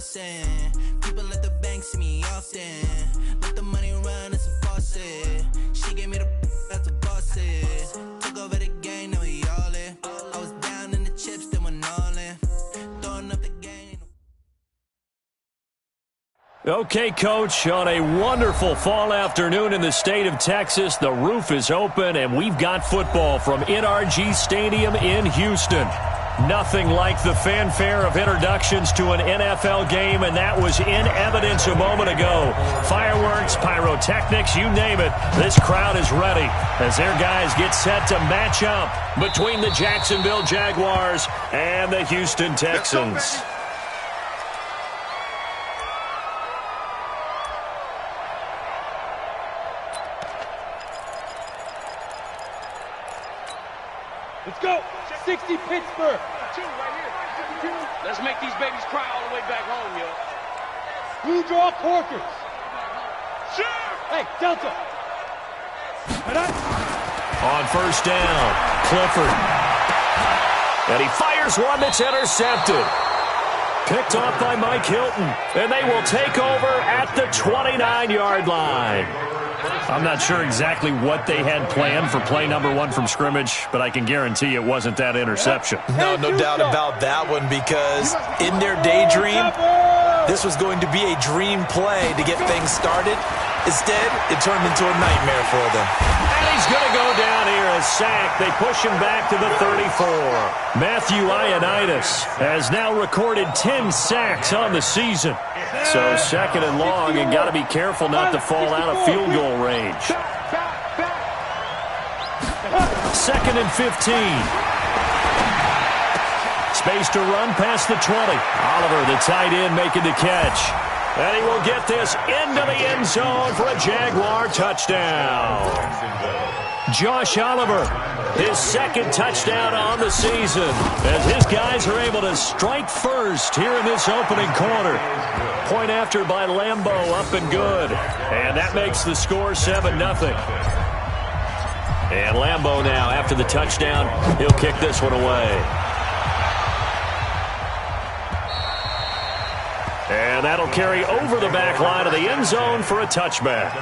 flossing. People at the bank see me often. Let the money run, it's a faucet. She gave me the that's a boss it. Took over the game, now we all in. I was down in the chips, then went all in. Throwing up the game. Okay, Coach, on a wonderful fall afternoon in the state of Texas, the roof is open, and we've got football from NRG Stadium in Houston. Nothing like the fanfare of introductions to an NFL game, and that was in evidence a moment ago. Fireworks, pyrotechnics, you name it. This crowd is ready as their guys get set to match up between the Jacksonville Jaguars and the Houston Texans. Let's go. 60 Pittsburgh. Two right here. Let's make these babies cry all the way back home, yo. Blue draw corkers. Sure. Hey, Delta. On first down, Clifford. And he fires one that's intercepted. Picked off by Mike Hilton. And they will take over at the 29-yard line. I'm not sure exactly what they had planned for play number one from scrimmage, but I can guarantee it wasn't that interception. No doubt about that one, because in their daydream, this was going to be a dream play to get things started. Instead, it turned into a nightmare for them. And he's going to go down here, a sack. They push him back to the 34. Matthew Ioannidis has now recorded 10 sacks on the season. So second and long, and got to be careful not to fall out of field goal range. Second and 15. Space to run past the 20. Oliver, the tight end, making the catch. And he will get this into the end zone for a Jaguar touchdown. Josh Oliver, his second touchdown on the season, as his guys are able to strike first here in this opening quarter. Point after by Lambo, up and good. And that makes the score 7-0. And Lambo now, after the touchdown, he'll kick this one away. And that'll carry over the back line of the end zone for a touchback.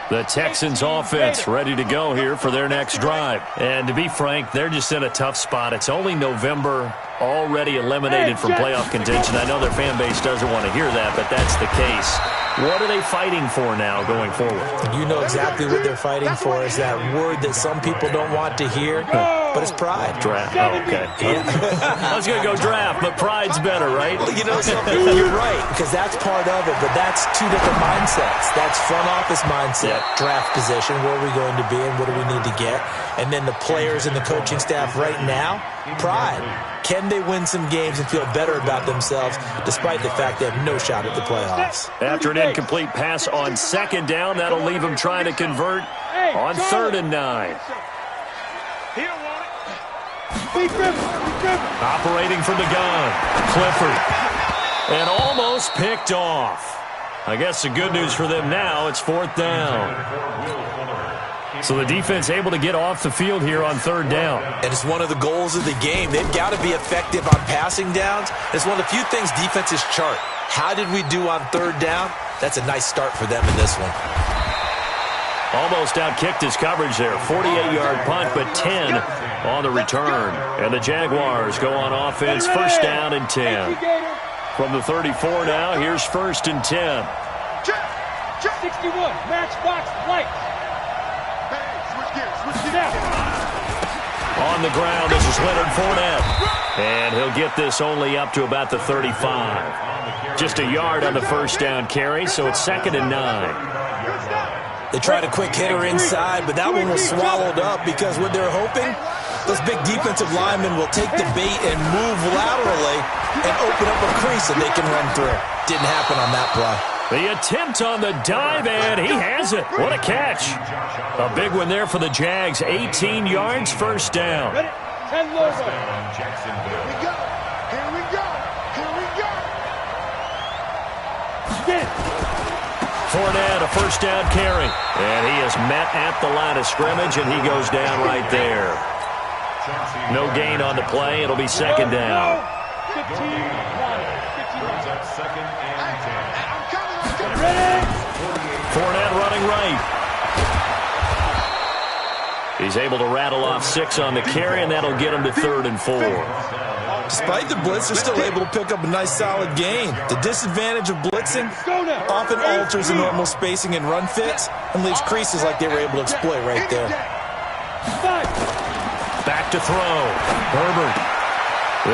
The Texans offense ready to go here for their next drive. And to be frank, they're just in a tough spot. It's only November, already eliminated from playoff contention. I know their fan base doesn't want to hear that, but that's the case. What are they fighting for now going forward? You know exactly what they're fighting for. Is that word that some people don't want to hear, but it's pride. Draft. Oh, okay. Yeah. I was going to go draft, but pride's better, right? Well, you know something? You're right, because that's part of it, but that's two different mindsets. That's front office mindset, draft position, where are we going to be and what do we need to get? And then the players and the coaching staff right now, pride. Can they win some games and feel better about themselves despite the fact they have no shot at the playoffs? After an incomplete pass on second down, that'll leave them trying to convert on 3rd and 9. Operating from the gun, Clifford. And almost picked off. I guess the good news for them now, it's 4th down. So the defense able to get off the field here on 3rd down. And it's one of the goals of the game. They've got to be effective on passing downs. It's one of the few things defenses chart. How did we do on 3rd down? That's a nice start for them in this one. Almost outkicked his coverage there. 48-yard punt, but 10 on the return. And the Jaguars go on offense, 1st down and 10. From the 34 now, here's 1st and 10. 61, matchbox light. On the ground, this is Leonard Fournette. And he'll get this only up to about the 35. Just a yard on the 1st down carry, so it's 2nd and 9. They tried a quick hitter inside, but that one was swallowed up because what they're hoping, those big defensive linemen will take the bait and move laterally and open up a crease that they can run through. Didn't happen on that play. The attempt on the dive, and he has it. What a catch. A big one there for the Jags. 18 yards, 1st down. 10 logo. Here we go. Here we go. Here we go. Fournette, a 1st down carry. And he is met at the line of scrimmage, and he goes down right there. No gain on the play. It'll be second down. 15-1. Fournette running right. He's able to rattle off 6 on the carry, and that'll get him to 3rd and 4. Despite the blitz, they're still able to pick up a nice solid gain. The disadvantage of blitzing often alters the normal spacing and run fits and leaves creases like they were able to exploit right there. Back to throw. Herbert.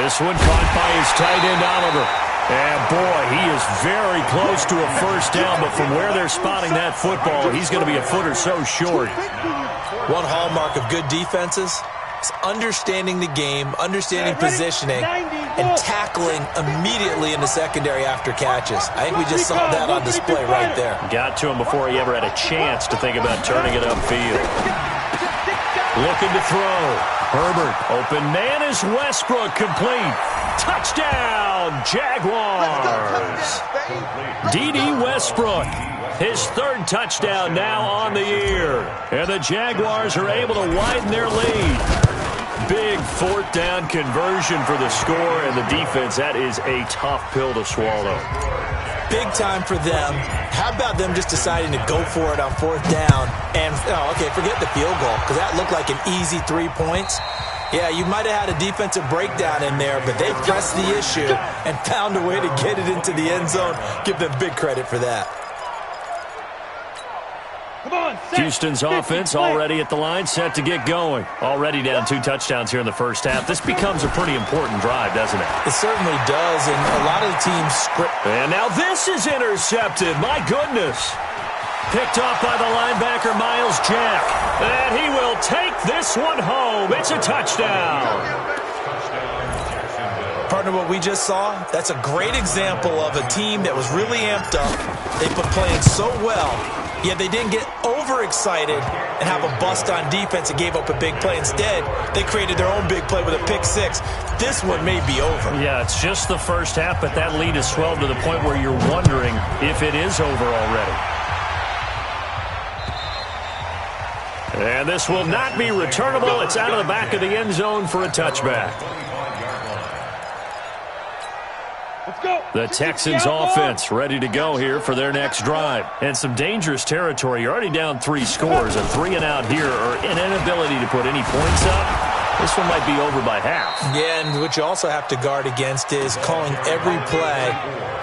This one caught by his tight end, Oliver. And boy, he is very close to a first down, but from where they're spotting that football, he's going to be a foot or so short. One hallmark of good defenses is understanding the game, understanding positioning, and tackling immediately in the secondary after catches. I think we just saw that on display right there. Got to him before he ever had a chance to think about turning it upfield. Looking to throw. Herbert. Open man is Westbrook, complete. Touchdown, Jaguars. D.D. Westbrook. His 3rd touchdown now on the year. And the Jaguars are able to widen their lead. Big 4th down conversion for the score, and the defense, that is a tough pill to swallow. Big time for them. How about them just deciding to go for it on 4th down? And, okay, forget the field goal, because that looked like an easy 3 points. Yeah, you might have had a defensive breakdown in there, but they pressed the issue and found a way to get it into the end zone. Give them big credit for that. Houston's offense already at the line, set to get going. Already down 2 touchdowns here in the first half. This becomes a pretty important drive, doesn't it? It certainly does, and a lot of the teams script. And now this is intercepted. My goodness. Picked off by the linebacker, Miles Jack. And he will take this one home. It's a touchdown. Partner, what we just saw, that's a great example of a team that was really amped up. They've been playing so well, yet they didn't get overexcited and have a bust on defense and gave up a big play. Instead, they created their own big play with a pick-6. This one may be over. Yeah, it's just the first half, but that lead has swelled to the point where you're wondering if it is over already. And this will not be returnable. It's out of the back of the end zone for a touchback. The Texans offense ready to go here for their next drive. And some dangerous territory. You're already down 3 scores, and 3 and out here, or an inability to put any points up. This one might be over by half. Yeah, and what you also have to guard against is calling every play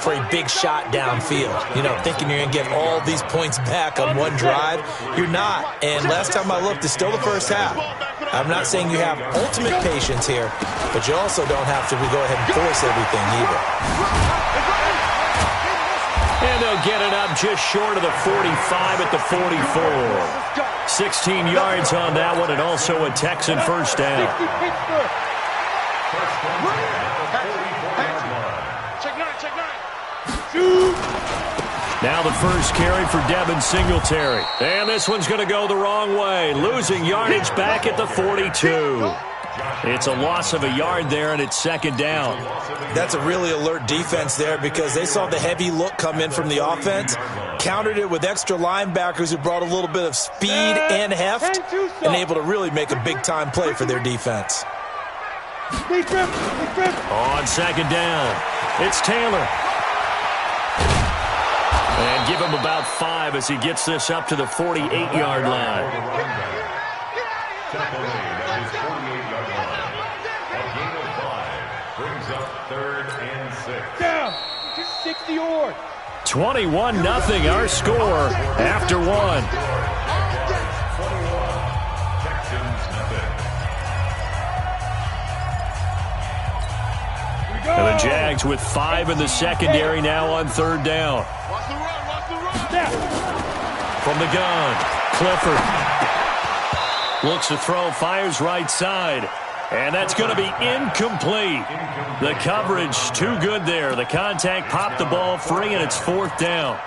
for a big shot downfield. You know, thinking you're going to get all these points back on one drive. You're not. And last time I looked, it's still the first half. I'm not saying you have ultimate patience here, but you also don't have to go ahead and force everything either. And they'll get it up just short of the 45 at the 44. 16 yards on that one, and also a Texan first down. Now the first carry for Devin Singletary. And this one's going to go the wrong way. Losing yardage back at the 42. It's a loss of a yard there, and it's second down. That's a really alert defense there because they saw the heavy look come in from the offense, countered it with extra linebackers who brought a little bit of speed and heft, and able to really make a big-time play for their defense. On second down, it's Taylor. And give him about 5 as he gets this up to the 48-yard line. Brings up 3rd and 6. Down. 60 yards. 21-0 our score after 1. And the Jags with 5 in the secondary now on 3rd down. Watch the run, watch the run. From the gun, Clifford looks to throw, fires right side. And that's going to be incomplete. The coverage too good there. The contact popped the ball free, and it's 4th down.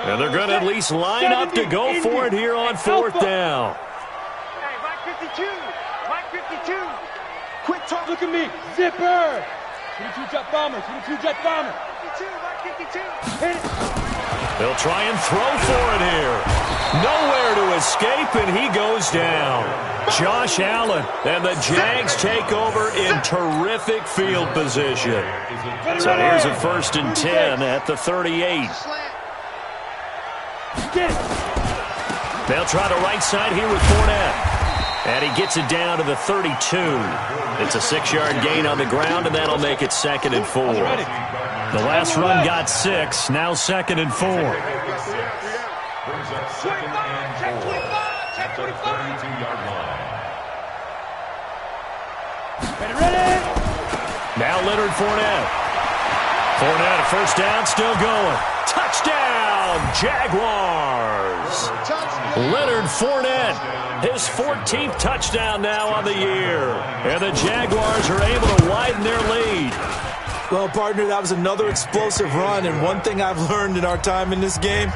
And they're going to at least line up to go for it here on 4th down. Hey, Mike 52. Mike 52. Quick talk. Look at me. Zipper. 22 jet bomber. 22 jet bomber. 52. Mike 52. Hit it. They'll try and throw for it here. Nowhere to escape, and he goes down. Josh Allen, and the Jags take over in terrific field position. So here's a 1st and 10 at the 38. They'll try the right side here with Fournette. And he gets it down to the 32. It's a 6-yard gain on the ground, and that'll make it 2nd and 4. The last run got 6, now 2nd and 4. Brings up 2nd and 4 at the 32-yard line. Now Leonard Fournette. Fournette, a 1st down, still going. Touchdown, Jaguars. Leonard Fournette, his 14th touchdown now on the year. And the Jaguars are able to widen their lead. Well, partner, that was another explosive run, and one thing I've learned in our time in this game,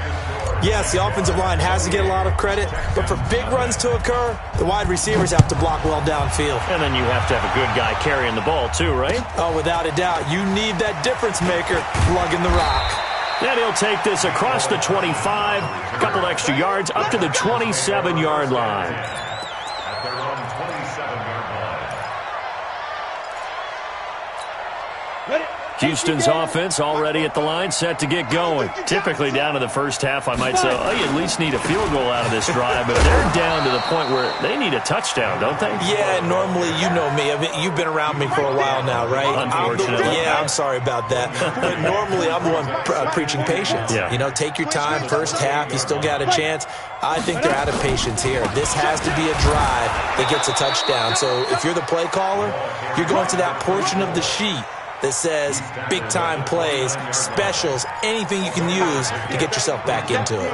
yes, the offensive line has to get a lot of credit, but for big runs to occur, the wide receivers have to block well downfield. And then you have to have a good guy carrying the ball too, right? Oh, without a doubt. You need that difference maker plugging the rock. Then he'll take this across the 25, a couple extra yards, up to the 27-yard line. At their own 27-yard line. Houston's offense already at the line, set to get going. Typically down to the first half, I might say, oh, you at least need a field goal out of this drive, but they're down to the point where they need a touchdown, don't they? Yeah, normally, you know me. I mean, you've been around me for a while now, right? Unfortunately. I'm sorry about that. But normally, I'm the one preaching patience. Yeah. You know, take your time, first half, you still got a chance. I think they're out of patience here. This has to be a drive that gets a touchdown. So if you're the play caller, you're going to that portion of the sheet that says big-time plays, specials, anything you can use to get yourself back into it.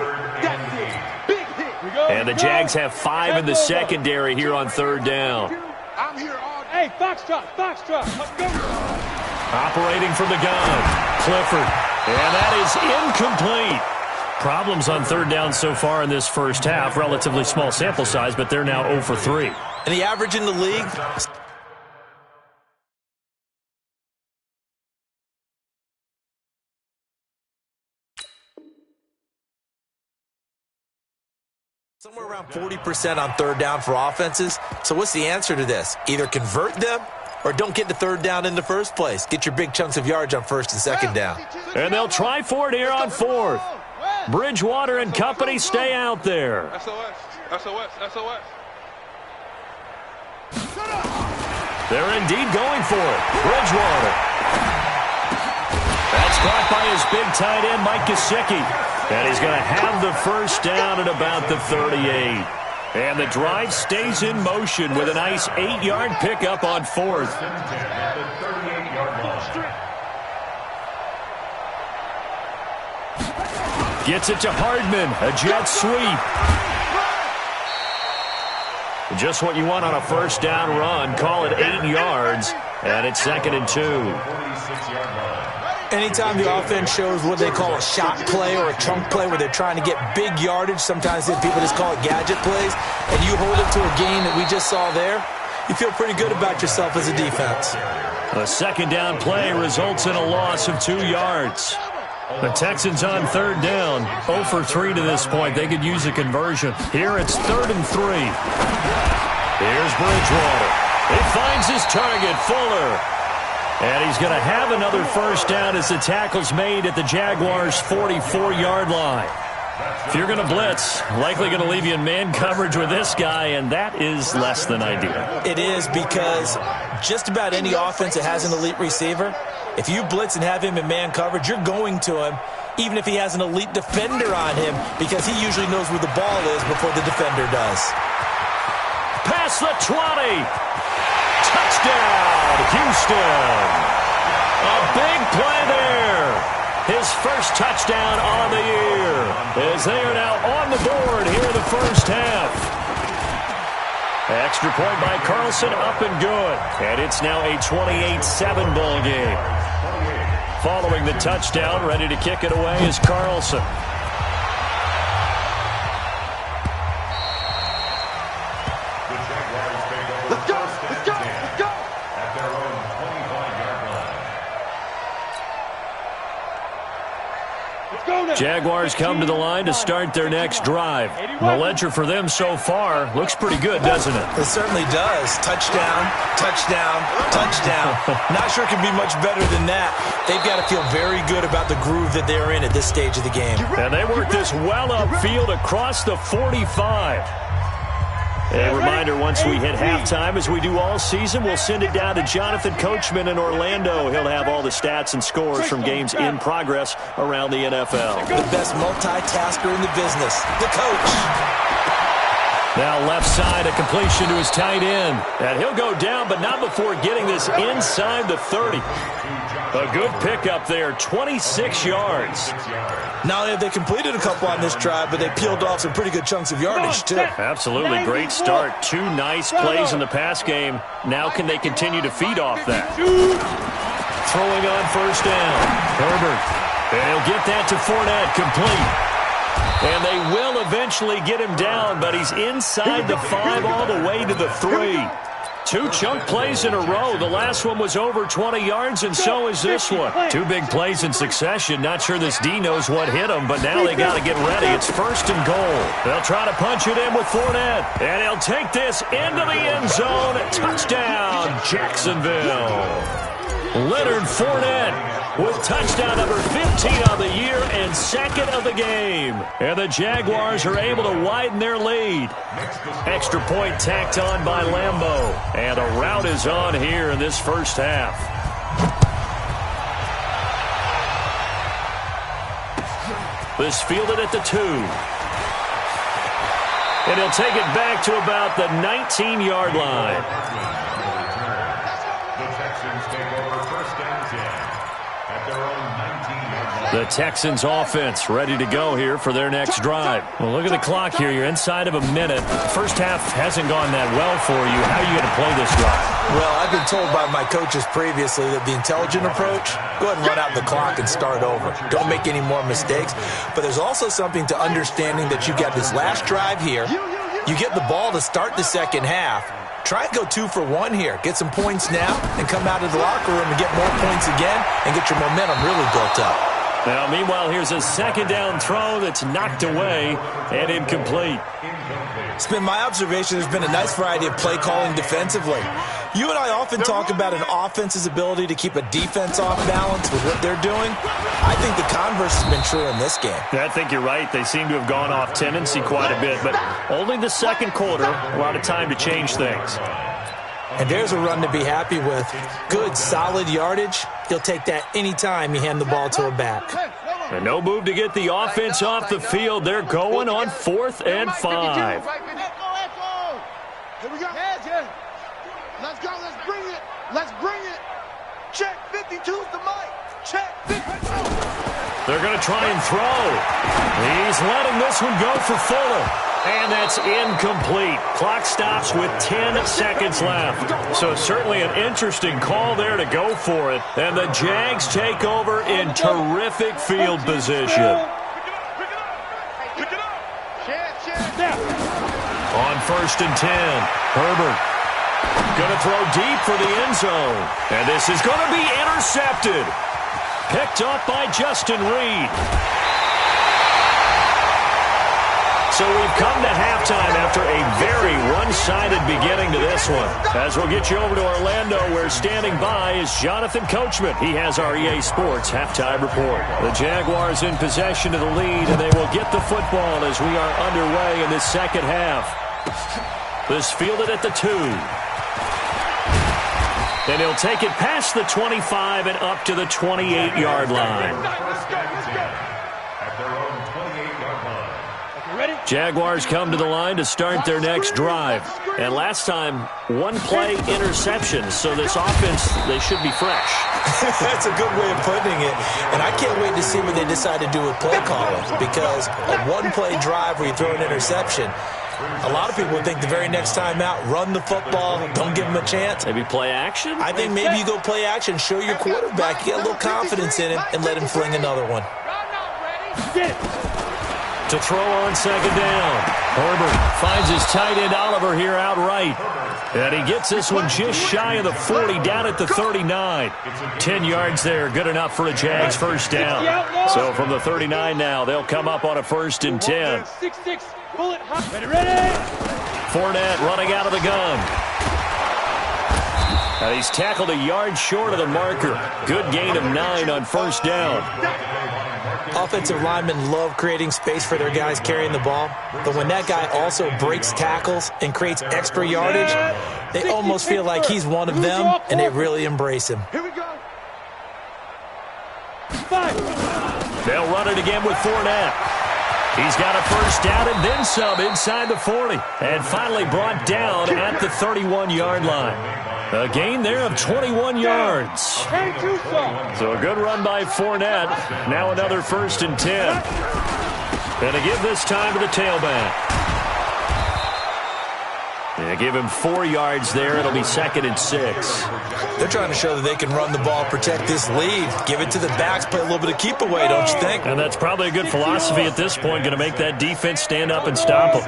And the Jags have 5 in the secondary here on 3rd down. I'm here all day. Hey, Foxtrot. Operating from the gun, Clifford. And that is incomplete. Problems on 3rd down so far in this first half. Relatively small sample size, but they're now 0 for 3. And the average in the league, somewhere around 40% on 3rd down for offenses. So what's the answer to this? Either convert them or don't get the 3rd down in the first place. Get your big chunks of yards on 1st and 2nd down. And they'll try for it here on 4th. Bridgewater and company stay out there. SOS. They're indeed going for it. Bridgewater. That's caught by his big tight end, Mike Gesicki. And he's going to have the 1st down at about the 38. And the drive stays in motion with a nice 8-yard pickup on 4th. Gets it to Hardman, a jet sweep. Just what you want on a 1st down run. Call it 8 yards, and it's 2nd and 2. Anytime the offense shows what they call a shot play or a chunk play where they're trying to get big yardage, sometimes people just call it gadget plays, and you hold it to a gain that we just saw there, you feel pretty good about yourself as a defense. A 2nd down play results in a loss of 2 yards. The Texans on 3rd down, 0 for 3 to this point. They could use a conversion. Here it's 3rd and 3. Here's Bridgewater. He finds his target, Fuller. And he's going to have another 1st down as the tackle's made at the Jaguars' 44-yard line. If you're going to blitz, likely going to leave you in man coverage with this guy, and that is less than ideal. It is, because just about any offense that has an elite receiver, if you blitz and have him in man coverage, you're going to him, even if he has an elite defender on him, because he usually knows where the ball is before the defender does. Past the 20. Touchdown, Houston. A big play there. His 1st touchdown on the year, as they are now on the board here in the 1st half. Extra point by Carlson, up and good. And it's now a 28-7 ball game. Following the touchdown, ready to kick it away is Carlson. Let's go. At their own 25-yard line. Let's go now. Jaguars come to the line to start their next drive. The ledger for them so far looks pretty good, doesn't it? It certainly does. Touchdown, touchdown, touchdown. Not sure it can be much better than that. They've got to feel very good about the groove that they're in at this stage of the game. And they work this well upfield across the 45. A reminder, once we hit halftime, as we do all season, we'll send it down to Jonathan Coachman in Orlando. He'll have all the stats and scores from games in progress around the NFL. The best multitasker in the business, the coach. Now left side, a completion to his tight end. And he'll go down, but not before getting this inside the 30. A good pickup there, 26 yards. Not only have they completed a couple on this drive, but they peeled off some pretty good chunks of yardage, too. Absolutely, great start. 2 nice plays in the pass game. Now can they continue to feed off that? Throwing on first down. Herbert. And he'll get that to Fournette, complete. And they will eventually get him down, but he's inside the 5 all the way to the 3. 2 chunk plays in a row. The last one was over 20 yards, and so is this one. 2 big plays in succession. Not sure this D knows what hit him, but now they got to get ready. It's first and goal. They'll try to punch it in with Fournette, and he'll take this into the end zone. Touchdown, Jacksonville. Leonard Fournette with touchdown number 15 on the year and 2nd of the game. And the Jaguars are able to widen their lead. Extra point tacked on by Lambeau. And a rout is on here in this first half. This fielded at the 2. And he'll take it back to about the 19-yard line. The Texans offense ready to go here for their next drive. Well, look at the clock here. You're inside of a minute. First half hasn't gone that well for you. How are you going to play this drive? Well, I've been told by my coaches previously that the intelligent approach, go ahead and run out the clock and start over. Don't make any more mistakes. But there's also something to understanding that you got this last drive here. You get the ball to start the second half. Try and go 2 for 1 here. Get some points now and come out of the locker room and get more points again and get your momentum really built up. Now, meanwhile, here's a second down throw that's knocked away and incomplete. It's been my observation there's been a nice variety of play calling defensively. You and I often talk about an offense's ability to keep a defense off balance with what they're doing. I think the converse has been true in this game. I think you're right. They seem to have gone off tendency quite a bit, but only the second quarter, a lot of time to change things. And there's a run to be happy with. Good, solid yardage. He'll take that anytime you hand the ball to a back. And no move to get the offense off the field. They're going on 4th and 5. Here we go. Let's go. Let's bring it. Let's bring it. Check 52's the mic. Check 52. They're going to try and throw. He's letting this one go for Fuller. And that's incomplete. Clock stops with 10 seconds left. So certainly an interesting call there to go for it. And the Jags take over in terrific field position. On 1st and 10, Herbert going to throw deep for the end zone. And this is going to be intercepted. Picked up by Justin Reed. So we've come to halftime after a very one-sided beginning to this one. As we'll get you over to Orlando, where standing by is Jonathan Coachman. He has our EA Sports halftime report. The Jaguars in possession of the lead, and they will get the football as we are underway in this second half. This fielded at the 2. And he'll take it past the 25 and up to the 28-yard line. Jaguars come to the line to start their next drive. And last time, 1-play interception. So this offense, they should be fresh. That's a good way of putting it. And I can't wait to see what they decide to do with play calling. Because a 1-play drive where you throw an interception, a lot of people think the very next time out, run the football, don't give them a chance. Maybe play action? I think maybe you go play action, show your quarterback, get a little confidence in him, and let him fling another one. To throw on second down. Herbert finds his tight end Oliver here outright. And he gets this one just shy of the 40, down at the 39. 10 yards there, good enough for a Jags first down. So from the 39 now, they'll come up on a 1st and 10. Fournette running out of the gun. And he's tackled a yard short of the marker. Good gain of 9 on 1st down. Offensive linemen love creating space for their guys carrying the ball, but when that guy also breaks tackles and creates extra yardage, they almost feel like he's one of them, and they really embrace him. Here we go. They'll run it again with Fournette. He's got a 1st down and then some inside the 40, and finally brought down at the 31-yard line. A gain there of 21 yards. So a good run by Fournette. Now another 1st and 10. And to give this time to the tailback. They give him 4 yards there. It'll be 2nd and 6. They're trying to show that they can run the ball, protect this lead. Give it to the backs, play a little bit of keep away, don't you think? And that's probably a good philosophy at this point. Going to make that defense stand up and stop them.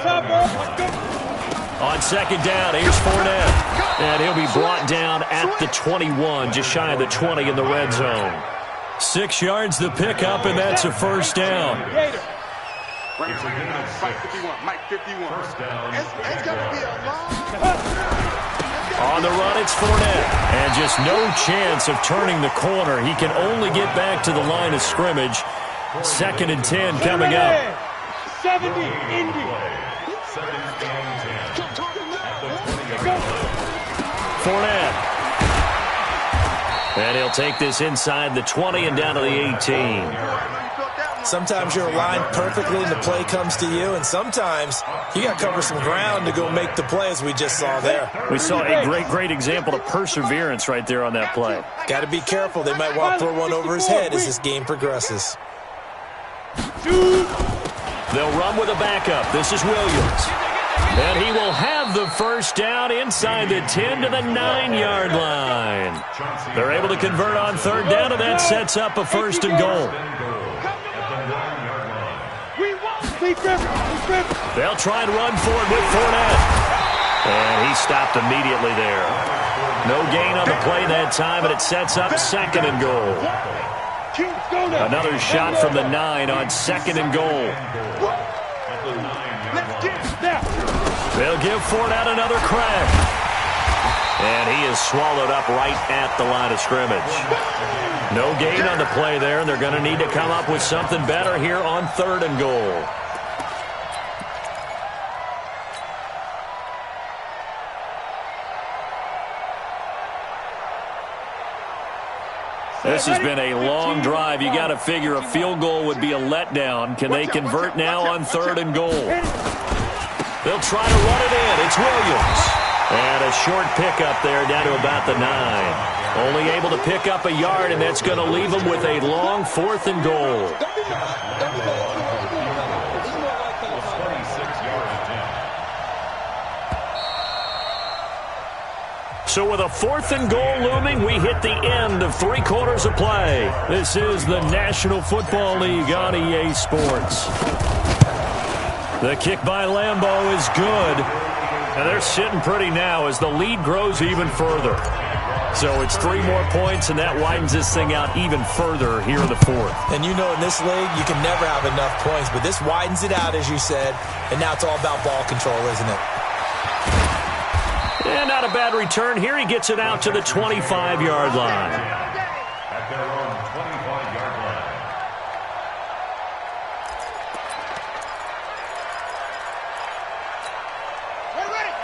On 2nd down, here's Fournette. And he'll be brought down at the 21, just shy of the 20 in the red zone. 6 yards the pickup, and that's a 1st down. Mike 51. First down. It's going to be a long... On the run, it's Fournette. And just no chance of turning the corner. He can only get back to the line of scrimmage. 2nd and 10 coming up. 70, Indy. 2nd and 10. Fournette. And he'll take this inside the 20 and down to the 18. Sometimes you're aligned perfectly and the play comes to you, and sometimes you got to cover some ground to go make the play, as we just saw there. We saw a great example of perseverance right there on that play. Got to be careful. They might want to throw one over his head as this game progresses. They'll run with a backup. This is Williams. And he will have the 1st down inside the 10 to the 9-yard line. They're able to convert on 3rd down, and that sets up a 1st and goal. They'll try and run for it with Fournette. And he stopped immediately there. No gain on the play that time, and it sets up 2nd and goal. Another shot from the 9 on 2nd and goal. They'll give Fournette another crack. And he is swallowed up right at the line of scrimmage. No gain on the play there, and they're going to need to come up with something better here on 3rd and goal. This has been a long drive. You got to figure a field goal would be a letdown. Can they convert now on 3rd and goal? They'll try to run it in. It's Williams. And a short pickup there down to about the 9. Only able to pick up a yard, and that's going to leave them with a long 4th and goal. So with a 4th and goal looming, we hit the end of 3 quarters of play. This is the National Football League on EA Sports. The kick by Lambeau is good. And they're sitting pretty now as the lead grows even further. So it's 3 more points, and that widens this thing out even further here in the 4th. And you know in this league, you can never have enough points, but this widens it out, as you said, and now it's all about ball control, isn't it? And not a bad return here. He gets it out to the 25-yard line. At their own 25-yard line.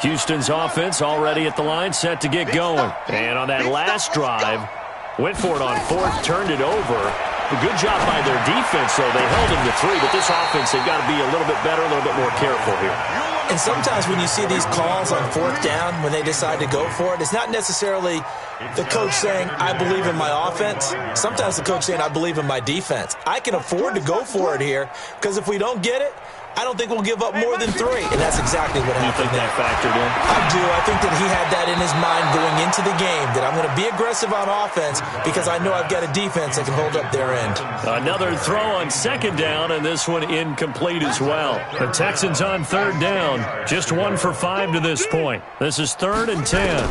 Houston's offense already at the line, set to get going. And on that last drive, went for it on 4th, turned it over. A good job by their defense, though. They held him to 3, but this offense, they've got to be a little bit better, a little bit more careful here. And sometimes when you see these calls on 4th down, when they decide to go for it, it's not necessarily the coach saying, I believe in my offense. Sometimes the coach saying, I believe in my defense. I can afford to go for it here, because if we don't get it, I don't think we'll give up more than 3. And that's exactly what happened there. You think that factored in? I do. I think that he had that in his mind going into the game, that I'm going to be aggressive on offense because I know I've got a defense that can hold up their end. Another throw on 2nd down, and this one incomplete as well. The Texans on 3rd down, just 1 for 5 to this point. This is 3rd and 10.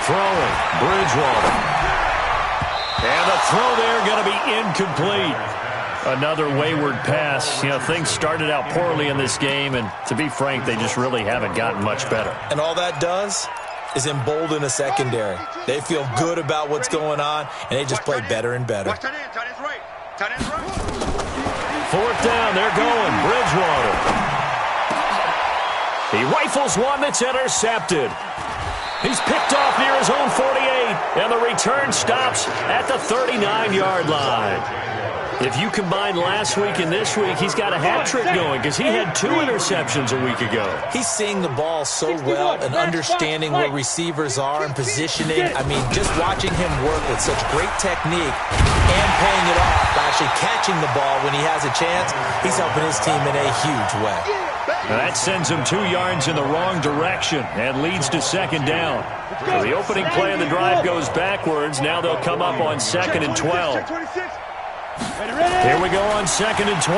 Throwing, Bridgewater. And the throw there going to be incomplete. Another wayward pass. You know, things started out poorly in this game, and to be frank, they just really haven't gotten much better. And all that does is embolden a secondary. They feel good about what's going on, and they just play better and better. 4th down, they're going. Bridgewater. He rifles one that's intercepted. He's picked off near his own 48, and the return stops at the 39-yard line. If you combine last week and this week, he's got a hat trick going because he had 2 interceptions a week ago. He's seeing the ball so well and understanding where receivers are and positioning. I mean, just watching him work with such great technique and paying it off by actually catching the ball when he has a chance, he's helping his team in a huge way. Now that sends him 2 yards in the wrong direction and leads to 2nd down. So the opening play of the drive goes backwards. Now they'll come up on 2nd and 12. Here we go on 2nd and 12.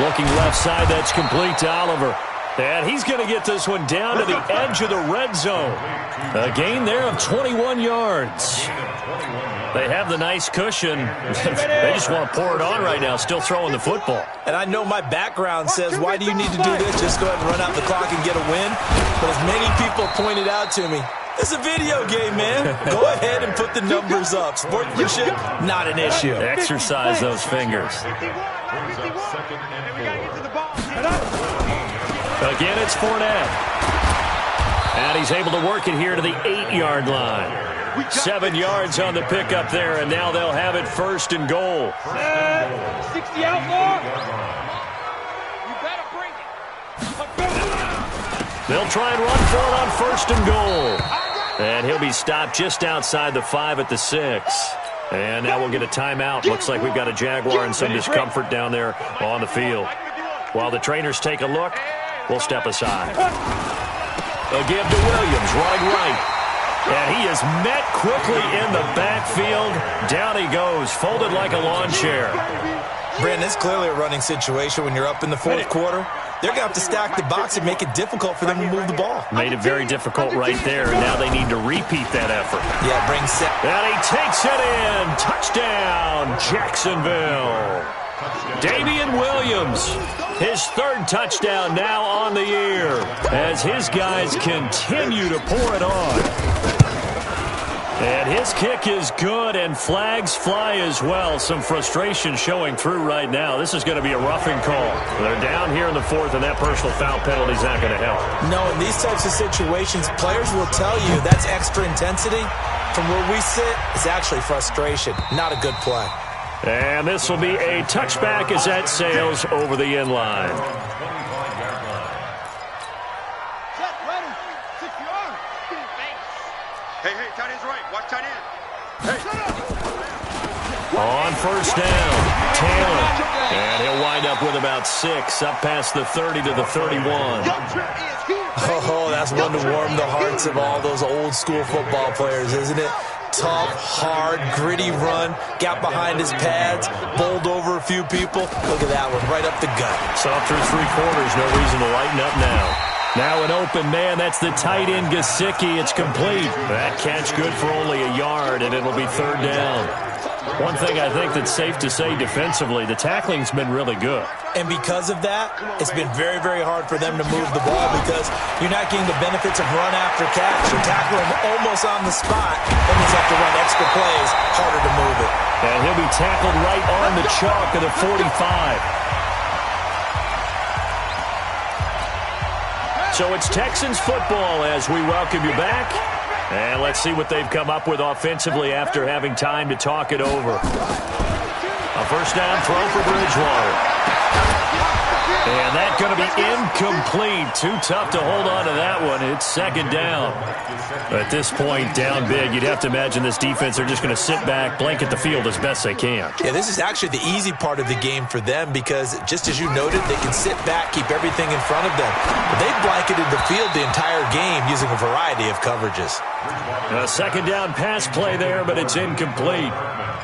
Looking left side, that's complete to Oliver. And he's going to get this one down to the edge of the red zone. A gain there of 21 yards. They have the nice cushion. They just want to pour it on right now, still throwing the football. And I know my background says, why do you need to do this? Just go ahead and run out the clock and get a win. But as many people pointed out to me, it's a video game, man. Go ahead and put the numbers up. Sportsmanship, not an issue. Exercise those fingers. Again, it's Fournette. And he's able to work it here to the 8-yard line. 7 yards on the pickup there, and now they'll have it 1st and goal. 60 out more. You better bring it. They'll try and run for it on 1st and goal. And he'll be stopped just outside the 5 at the 6. And now we'll get a timeout. Looks like we've got a Jaguar and some discomfort down there on the field. While the trainers take a look, we'll step aside. They'll give to Williams, running right. And he is met quickly in the backfield. Down he goes, folded like a lawn chair. Brandon, it's clearly a running situation when you're up in the 4th quarter. They're going to have to stack the box and make it difficult for them to move the ball. Made it very difficult right there. Now they need to repeat that effort. Yeah, bring set. And he takes it in. Touchdown, Jacksonville. Damian Williams, his 3rd touchdown now on the year as his guys continue to pour it on. And his kick is good, and flags fly as well. Some frustration showing through right now. This is going to be a roughing call. They're down here in the 4th, and that personal foul penalty is not going to help. No, in these types of situations, players will tell you that's extra intensity. From where we sit, it's actually frustration. Not a good play. And this will be a touchback as that sails over the end line. Hey, tight end's right. Watch tight end. On 1st down, Taylor. And he'll wind up with about 6, up past the 30 to the 31. Oh, that's one to warm the hearts of all those old school football players, isn't it? Tough, hard, gritty run, got behind his pads, bowled over a few people. Look at that one, right up the gut. Soft through 3 quarters, no reason to lighten up now. Now an open man, that's the tight end Gesicki. It's complete. That catch good for only a yard, and it'll be 3rd down. One thing I think that's safe to say defensively, the tackling's been really good. And because of that, it's been very, very hard for them to move the ball because you're not getting the benefits of run after catch. You're tackling almost on the spot. That means you have to run extra plays, harder to move it. And he'll be tackled right on the chalk of the 45. So it's Texans football as we welcome you back. And let's see what they've come up with offensively after having time to talk it over. A 1st down throw for Bridgewater. And that's going to be incomplete. Too tough to hold on to that one. It's second down. At this point, down big, you'd have to imagine this defense are just going to sit back, blanket the field as best they can. Yeah, this is actually the easy part of the game for them because, just as you noted, they can sit back, keep everything in front of them. But they've blanketed the field the entire game using a variety of coverages. A second down pass play there, but it's incomplete.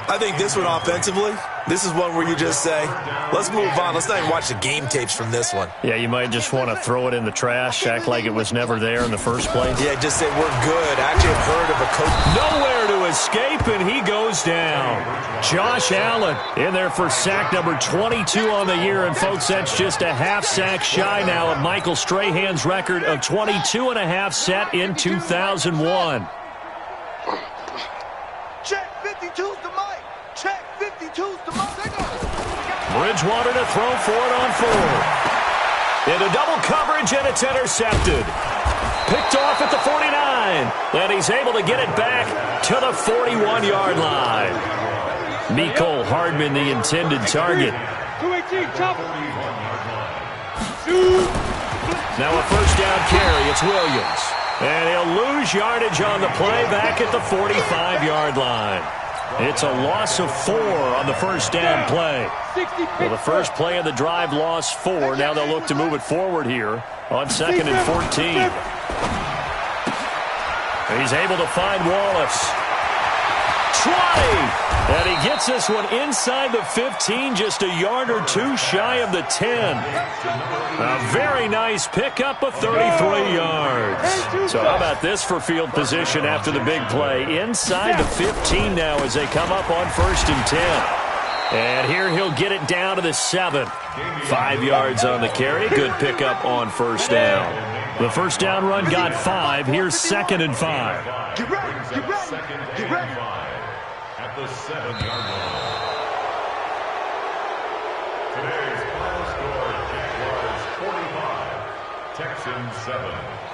I think this one offensively, this is one where you just say, let's move on. Let's not even watch the game tapes from this one. Yeah, you might just want to throw it in the trash, act like it was never there in the first place. Yeah, just say we're good. I actually have heard of a coach. Nowhere to escape, and he goes down. Josh Allen in there for sack number 22 on the year. And, folks, that's just a half sack shy now of Michael Strahan's record of 22 and a half set in 2001. Check 52's the mic. Check 52's the mic. Bridgewater to throw for it on 4. Into double coverage, and it's intercepted. Picked off at the 49. And he's able to get it back to the 41-yard line. Mecole Hardman, the intended target. Now a first down carry. It's Williams. And he'll lose yardage on the play back at the 45-yard line. It's a loss of 4 on the first down play. Well, the first play of the drive lost 4. Now they'll look to move it forward here on 2nd and 14. He's able to find Wallace. 20! And he gets this one inside the 15, just a yard or two shy of the 10. A very nice pickup of 33 yards. So how about this for field position after the big play? Inside the 15 now as they come up on 1st and 10. And here he'll get it down to the 7. 5 yards on the carry. Good pickup on first down. The first down run got 5. Here's 2nd and 5. Get ready, get ready, get ready. At the 7-yard line. Today's final score, Jaguars 45, Texans 7.